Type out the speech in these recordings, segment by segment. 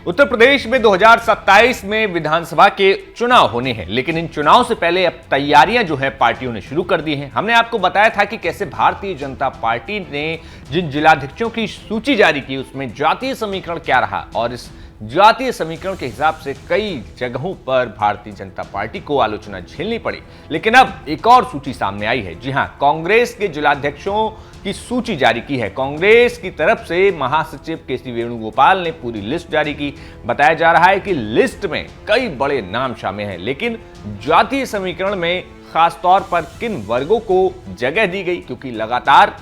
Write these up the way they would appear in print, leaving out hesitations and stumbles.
उत्तर प्रदेश में 2027 में विधानसभा के चुनाव होने हैं, लेकिन इन चुनाव से पहले अब तैयारियां जो है पार्टियों ने शुरू कर दी हैं। हमने आपको बताया था कि कैसे भारतीय जनता पार्टी ने जिन जिलाध्यक्षों की सूची जारी की उसमें जातीय समीकरण क्या रहा, और इस जातीय समीकरण के हिसाब से कई जगहों पर भारतीय जनता पार्टी को आलोचना झेलनी पड़ी। लेकिन अब एक और सूची सामने आई है। जी हां, कांग्रेस के जिलाध्यक्षों की सूची जारी की है। कांग्रेस की तरफ से महासचिव केसी वेणुगोपाल ने पूरी लिस्ट जारी की। बताया जा रहा है कि लिस्ट में कई बड़े नाम शामिल हैं, लेकिन जातीय समीकरण में खासतौर पर किन वर्गों को जगह दी गई, क्योंकि लगातार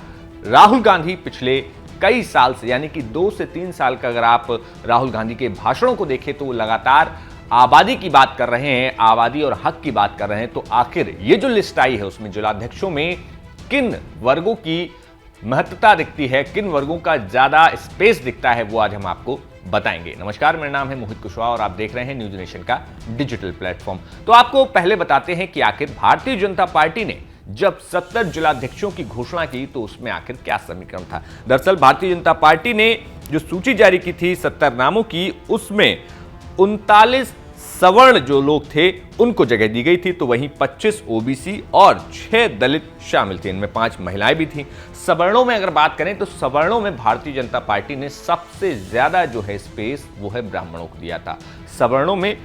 राहुल गांधी पिछले कई साल से, यानी कि 2 से 3 साल का अगर आप राहुल गांधी के भाषणों को देखें तो वो लगातार आबादी की बात कर रहे हैं, आबादी और हक की बात कर रहे हैं। तो आखिर ये जो लिस्ट आई है उसमें जिलाध्यक्षों में किन वर्गों की महत्वता दिखती है, किन वर्गों का ज्यादा स्पेस दिखता है, वो आज हम आपको बताएंगे। नमस्कार, मेरा नाम है मोहित कुशवाहा और आप देख रहे हैं न्यूज नेशन का डिजिटल प्लेटफॉर्म। तो आपको पहले बताते हैं कि आखिर भारतीय जनता पार्टी ने जब 70 जिलाध्यक्षों की घोषणा की तो उसमें आखिर क्या समीकरण था। दरअसल भारतीय जनता पार्टी ने जो सूची जारी की थी 70 नामों की, उसमें 39 सवर्ण जो लोग थे उनको जगह दी गई थी, तो वहीं 25 ओबीसी और 6 दलित शामिल थे। इनमें 5 महिलाएं भी थीं। सवर्णों में अगर बात करें तो सवर्णों में भारतीय जनता पार्टी ने सबसे ज्यादा जो है स्पेस वो है ब्राह्मणों को दिया था। सवर्णों में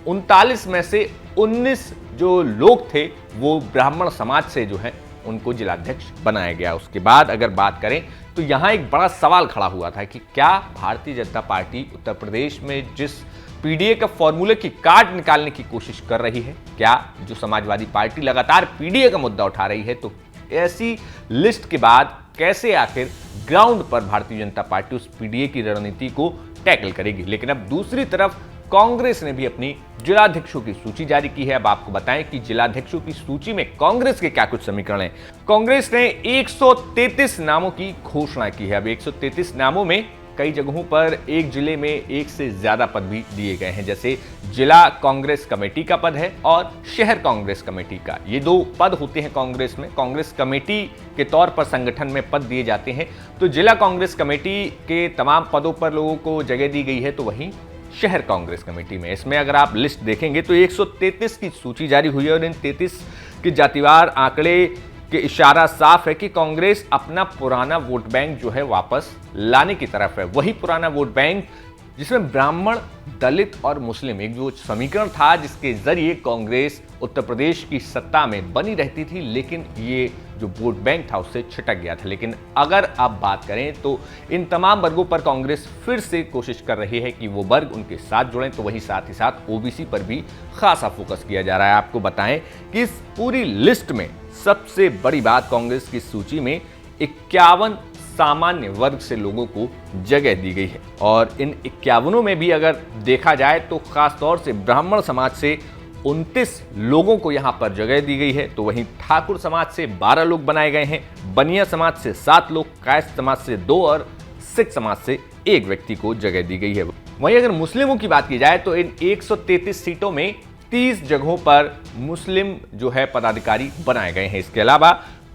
39 में से 19 जो लोग थे वो ब्राह्मण समाज से जो है उनको जिलाध्यक्ष बनाया गया। उसके बाद अगर बात करें तो यहां एक बड़ा सवाल खड़ा हुआ था कि क्या भारतीय जनता पार्टी उत्तर प्रदेश में जिस पीडीए का फॉर्मूले की काट निकालने की कोशिश कर रही है, क्या जो समाजवादी पार्टी लगातार पीडीए का मुद्दा उठा रही है, तो ऐसी लिस्ट के बाद कैसे आखिर ग्राउंड पर भारतीय जनता पार्टी उस पीडीए की रणनीति को टैकल करेगी। लेकिन अब दूसरी तरफ कांग्रेस ने भी अपनी जिलाध्यक्षों की सूची जारी की है। अब आपको बताएं कि जिलाध्यक्षों की सूची में कांग्रेस के क्या कुछ समीकरण हैं। कांग्रेस ने 133 नामों की घोषणा की है। अब 133 नामों में कई जगहों पर एक जिले में एक से ज्यादा पद भी दिए गए हैं, जैसे जिला कांग्रेस कमेटी का पद है और शहर कांग्रेस कमेटी का। ये 2 पद होते हैं कांग्रेस में। कांग्रेस कमेटी के तौर पर संगठन में पद दिए जाते हैं, तो जिला कांग्रेस कमेटी के तमाम पदों पर लोगों को जगह दी गई है, तो वहीं शहर कांग्रेस कमेटी में इसमें अगर आप लिस्ट देखेंगे तो 133 की सूची जारी हुई है। और इन 33 के जातिवार आंकड़े के इशारा साफ है कि कांग्रेस अपना पुराना वोट बैंक जो है वापस लाने की तरफ है। वही पुराना वोट बैंक जिसमें ब्राह्मण, दलित और मुस्लिम एक जो समीकरण था जिसके जरिए कांग्रेस उत्तर प्रदेश की सत्ता में बनी रहती थी, लेकिन ये जो वोट बैंक था उससे छिटक गया था। लेकिन अगर आप बात करें तो इन तमाम वर्गों पर कांग्रेस फिर से कोशिश कर रही है कि वो वर्ग उनके साथ जुड़ें, तो वहीं साथ ही साथ ओबीसी पर भी खासा फोकस किया जा रहा है। आपको बताएं कि इस पूरी लिस्ट में सबसे बड़ी बात, कांग्रेस की सूची में 51 सामान्य वर्ग से लोगों को जगह दी गई है। और इन 51 में भी अगर देखा जाए तो खासतौर से ब्राह्मण समाज से 29 लोगों को यहां पर जगह दी गई है, तो वहीं ठाकुर समाज से 12 लोग बनाए गए हैं, बनिया समाज से 7 लोग, कायस्थ समाज से 2 और सिख समाज से 1 व्यक्ति को जगह दी गई है। वहीं अगर मुस्लिमों की बात की जाए तो इन 133 सीटों में 30 जगहों पर मुस्लिम जो है पदाधिकारी बनाए गए हैं। इसके अलावा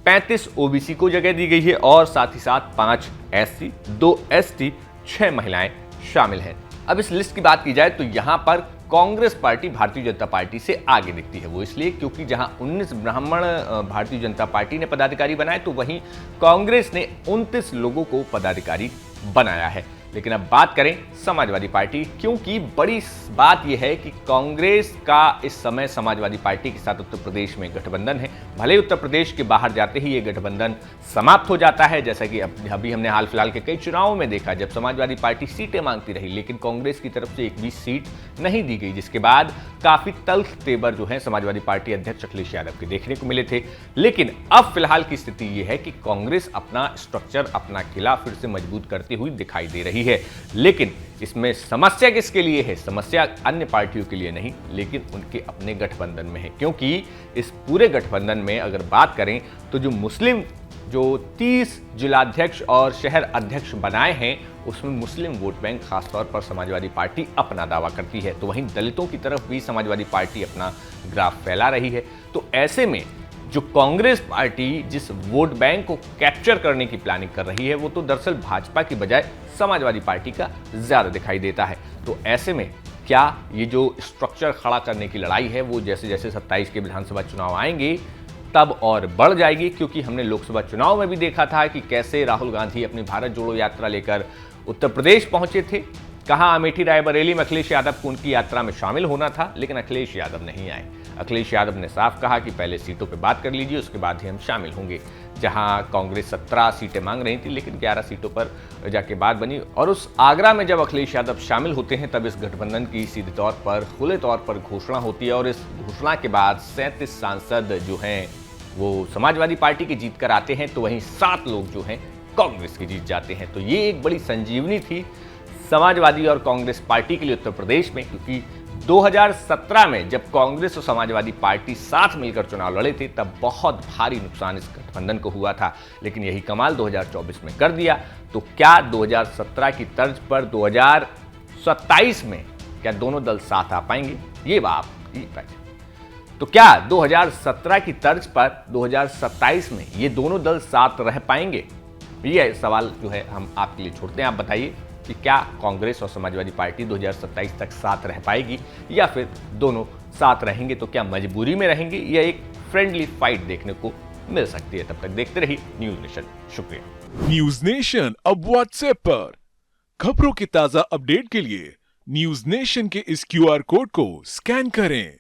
35 ओबीसी को जगह दी गई है और साथ ही साथ 5 एससी, 2 एसटी, 6 महिलाएं शामिल हैं। अब इस लिस्ट की बात की जाए तो यहां पर कांग्रेस पार्टी भारतीय जनता पार्टी से आगे दिखती है। वो इसलिए क्योंकि जहां 19 ब्राह्मण भारतीय जनता पार्टी ने पदाधिकारी बनाए, तो वहीं कांग्रेस ने 29 लोगों को पदाधिकारी बनाया है। लेकिन अब बात करें समाजवादी पार्टी, क्योंकि बड़ी बात यह है कि कांग्रेस का इस समय समाजवादी पार्टी के साथ उत्तर प्रदेश में गठबंधन है। भले ही उत्तर प्रदेश के बाहर जाते ही ये गठबंधन समाप्त हो जाता है, जैसा कि अभी हमने हाल फिलहाल के कई चुनावों में देखा, जब समाजवादी पार्टी सीटें मांगती रही लेकिन कांग्रेस की तरफ से एक भी सीट नहीं दी गई, जिसके बाद काफी तल्ख तेवर जो है समाजवादी पार्टी अध्यक्ष अखिलेश यादव के देखने को मिले थे। लेकिन अब फिलहाल की स्थिति यह है कि कांग्रेस अपना स्ट्रक्चर, अपना किला फिर से मजबूत करती हुई दिखाई दे रही है। लेकिन इसमें समस्या किसके लिए है? समस्या अन्य पार्टियों के लिए नहीं, लेकिन उनके अपने गठबंधन में है। क्योंकि इस पूरे गठबंधन में अगर बात करें तो जो मुस्लिम जो 30 जिलाध्यक्ष और शहर अध्यक्ष बनाए हैं, उसमें मुस्लिम वोट बैंक खासतौर पर समाजवादी पार्टी अपना दावा करती है, तो वहीं दलितों की तरफ भी समाजवादी पार्टी अपना ग्राफ फैला रही है। तो ऐसे में जो कांग्रेस पार्टी जिस वोट बैंक को कैप्चर करने की प्लानिंग कर रही है, वो तो दरअसल भाजपा की बजाय समाजवादी पार्टी का ज्यादा दिखाई देता है। तो ऐसे में क्या ये जो स्ट्रक्चर खड़ा करने की लड़ाई है वो जैसे जैसे 27 के विधानसभा चुनाव आएंगे तब और बढ़ जाएगी, क्योंकि हमने लोकसभा चुनाव में भी देखा था कि कैसे राहुल गांधी अपनी भारत जोड़ो यात्रा लेकर उत्तर प्रदेश पहुंचे थे। कहा अमेठी रायबरेली में अखिलेश यादव को उनकी यात्रा में शामिल होना था, लेकिन अखिलेश यादव नहीं आए। अखिलेश यादव ने साफ कहा कि पहले सीटों पर बात कर लीजिए, उसके बाद ही हम शामिल होंगे। जहां कांग्रेस 17 सीटें मांग रही थी, लेकिन 11 सीटों पर जाके बात बनी। और उस आगरा में जब अखिलेश यादव शामिल होते हैं तब इस गठबंधन की सीधे तौर पर खुले तौर पर घोषणा होती है, और इस घोषणा के बाद 37 सांसद जो हैं वो समाजवादी पार्टी के जीत कर आते हैं, तो वहीं 7 लोग जो हैं कांग्रेस के जीत जाते हैं। तो ये एक बड़ी संजीवनी थी समाजवादी और कांग्रेस पार्टी के लिए उत्तर प्रदेश में, क्योंकि 2017 में जब कांग्रेस और समाजवादी पार्टी साथ मिलकर चुनाव लड़े थे तब बहुत भारी नुकसान इस गठबंधन को हुआ था, लेकिन यही कमाल 2024 में कर दिया। तो क्या 2017 की तर्ज पर 2027 में क्या दोनों दल साथ आ पाएंगे, ये बात तो क्या 2017 की तर्ज पर 2027 में ये दोनों दल साथ रह पाएंगे, ये सवाल जो है हम आपके लिए छोड़ते हैं। आप बताइए कि क्या कांग्रेस और समाजवादी पार्टी 2027 तक साथ रह पाएगी, या फिर दोनों साथ रहेंगे तो क्या मजबूरी में रहेंगे, या एक फ्रेंडली फाइट देखने को मिल सकती है। तब तक देखते रहिए न्यूज नेशन। शुक्रिया। न्यूज नेशन अब व्हाट्सएप पर खबरों के ताजा अपडेट के लिए न्यूज नेशन के इस QR कोड को स्कैन करें।